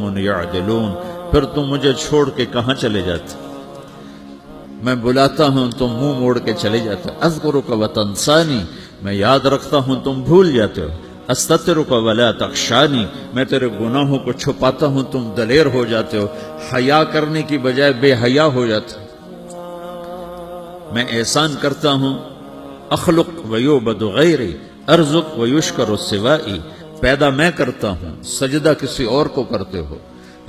قوم یعدلون، پھر تم مجھے چھوڑ کے کہاں چلے جاتے؟ میں بلاتا ہوں تم منہ موڑ کے چلے جاتے ہو۔ اذکرک وتنسانی، میں یاد رکھتا ہوں تم بھول جاتے ہو۔ استترک ولا تخشانی، میں تیرے گناہوں کو چھپاتا ہوں تم دلیر ہو جاتے ہو، حیا کرنے کی بجائے بے حیا ہو جاتے ہو۔ میں احسان کرتا ہوں، اخلق ویعبد غیری، ارزق ویشکر سوائی، پیدا میں کرتا ہوں، سجدہ کسی اور کو کرتے ہو،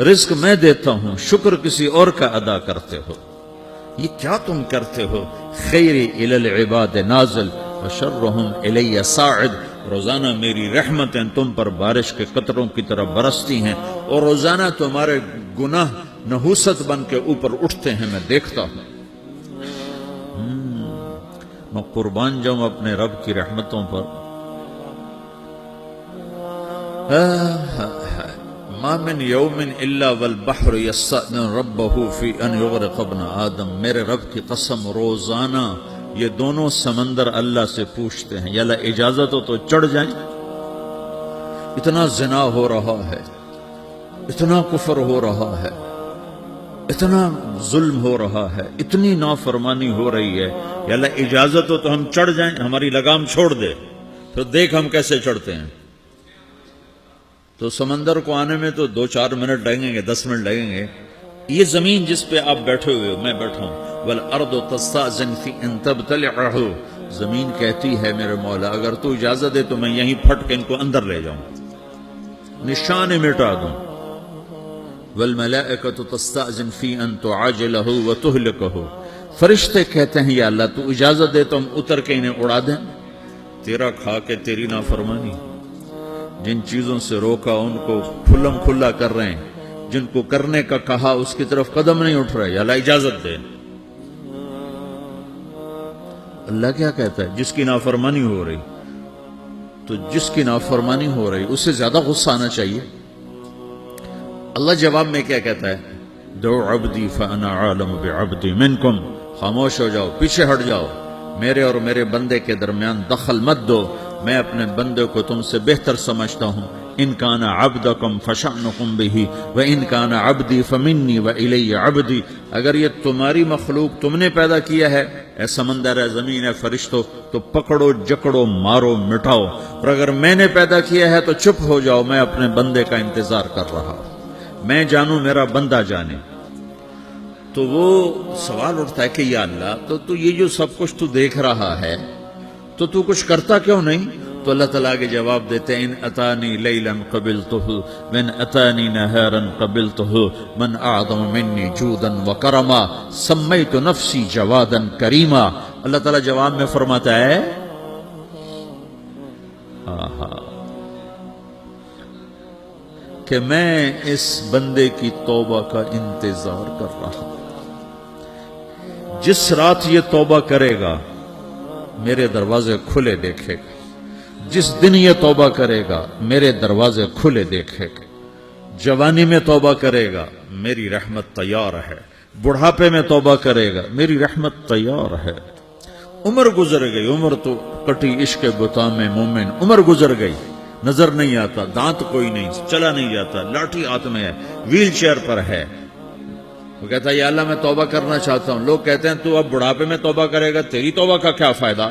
رزق میں دیتا ہوں، شکر کسی اور کا ادا کرتے ہو، یہ کیا تم کرتے ہو؟ خیری الی العباد نازل وشرہم الی صاعد، روزانہ میری رحمتیں تم پر بارش کے قطروں کی طرح برستی ہیں اور روزانہ تمہارے گناہ نحوست بن کے اوپر اٹھتے ہیں، میں دیکھتا ہوں۔ میں قربان جاؤں اپنے رب کی رحمتوں پر۔ ما من یوم الا والبحر یستأذن ربہ فی ان یغرق ابن آدم، میرے رب کی قسم روزانہ یہ دونوں سمندر اللہ سے پوچھتے ہیں یا اللہ اجازت ہو تو چڑھ جائیں۔ اتنا زنا ہو رہا ہے، اتنا کفر ہو رہا ہے، اتنا ظلم ہو رہا ہے، اتنی نافرمانی ہو رہی ہے، یا اللہ اجازت ہو تو ہم چڑھ جائیں، ہماری لگام چھوڑ دے، تو دیکھ ہم کیسے چڑھتے ہیں۔ تو سمندر کو آنے میں تو 2-4 منٹ لگیں گے، 10 منٹ لگیں گے۔ یہ زمین جس پہ آپ بیٹھے ہوئے ہو، میں بیٹھا ہوں، والارض تستأذن فی ان تبتلعہ، زمین کہتی ہے میرے مولا اگر تو اجازت دے تو میں یہیں پھٹ کے ان کو اندر لے جاؤں، نشان مٹا دوں۔ والملائکۃ تستأذن فی ان تعاجلہ وتہلکہ، فرشتے کہتے ہیں یا اللہ تو اجازت دے تو ہم اتر کے انہیں اڑا دیں۔ تیرا کھا کے تیری نافرمانی، جن چیزوں سے روکا ان کو کھلم کھلا کر رہے ہیں، جن کو کرنے کا کہا اس کی طرف قدم نہیں اٹھ رہے، یا اللہ اجازت دے۔ اللہ کیا کہتا ہے؟ جس کی نافرمانی ہو رہی، تو جس کی نافرمانی ہو رہی اس سے زیادہ غصہ آنا چاہیے۔ اللہ جواب میں کیا کہتا ہے؟ دعو عبدی فانا عالم بعبدی منکم، خاموش ہو جاؤ، پیچھے ہٹ جاؤ، میرے اور میرے بندے کے درمیان دخل مت دو، میں اپنے بندے کو تم سے بہتر سمجھتا ہوں۔ ان کان عبدکم فشأنکم بہ وان کان عبدی فمنی والی عبدی، اگر یہ تمہاری مخلوق تم نے پیدا کیا ہے، اے سمندر ہے، زمین ہے، فرشتوں، تو پکڑو جکڑو مارو مٹاؤ، اور اگر میں نے پیدا کیا ہے تو چپ ہو جاؤ، میں اپنے بندے کا انتظار کر رہا ہوں، میں جانوں میرا بندہ جانے۔ تو وہ سوال اٹھتا ہے کہ یا اللہ تو یہ جو سب کچھ تو دیکھ رہا ہے تو کچھ کرتا کیوں نہیں؟ تو اللہ تعالیٰ کے جواب دیتے ہیں ان اتانی لیلا قبلتہ من اتانی نہارا قبلتہ من اعظم منی جودا وکرما سمیت نفسی جوادا کریما۔ اللہ تعالیٰ جواب میں فرماتا ہے کہ میں اس بندے کی توبہ کا انتظار کر رہا ہوں، جس رات یہ توبہ کرے گا میرے دروازے کھلے دیکھے گا، جس دن یہ توبہ کرے گا میرے دروازے کھلے دیکھے گا، جوانی میں توبہ کرے گا میری رحمت تیار ہے، بڑھاپے میں توبہ کرے گا میری رحمت تیار ہے۔ عمر گزر گئی، عمر تو کٹی عشق بتا میں مومن، عمر گزر گئی، نظر نہیں آتا، دانت کوئی نہیں، چلا نہیں جاتا، لاٹھی ہاتھ میں ہے، ویل چیئر پر ہے۔ وہ کہتا ہے یا اللہ میں توبہ کرنا چاہتا ہوں۔ لوگ کہتے ہیں تو اب بڑھاپے میں توبہ کرے گا، تیری توبہ کا کیا فائدہ؟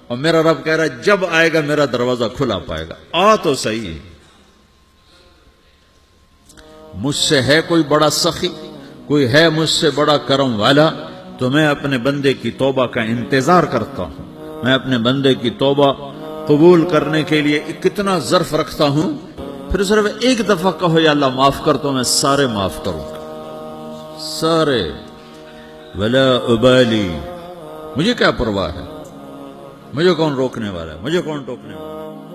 اور میرا رب کہہ رہا ہے جب آئے گا میرا دروازہ کھلا پائے گا، آ تو صحیح۔ مجھ سے ہے کوئی بڑا سخی، کوئی ہے مجھ سے بڑا کرم والا، تو میں اپنے بندے کی توبہ کا انتظار کرتا ہوں، میں اپنے بندے کی توبہ قبول کرنے کے لیے کتنا ظرف رکھتا ہوں۔ پھر صرف ایک دفعہ کہو یا اللہ معاف کر تو میں سارے معاف کروں گا، سارے، ولا ابالی، مجھے کیا پرواہ ہے، مجھے کون روکنے والا ہے، مجھے کون ٹوکنے والا ہے۔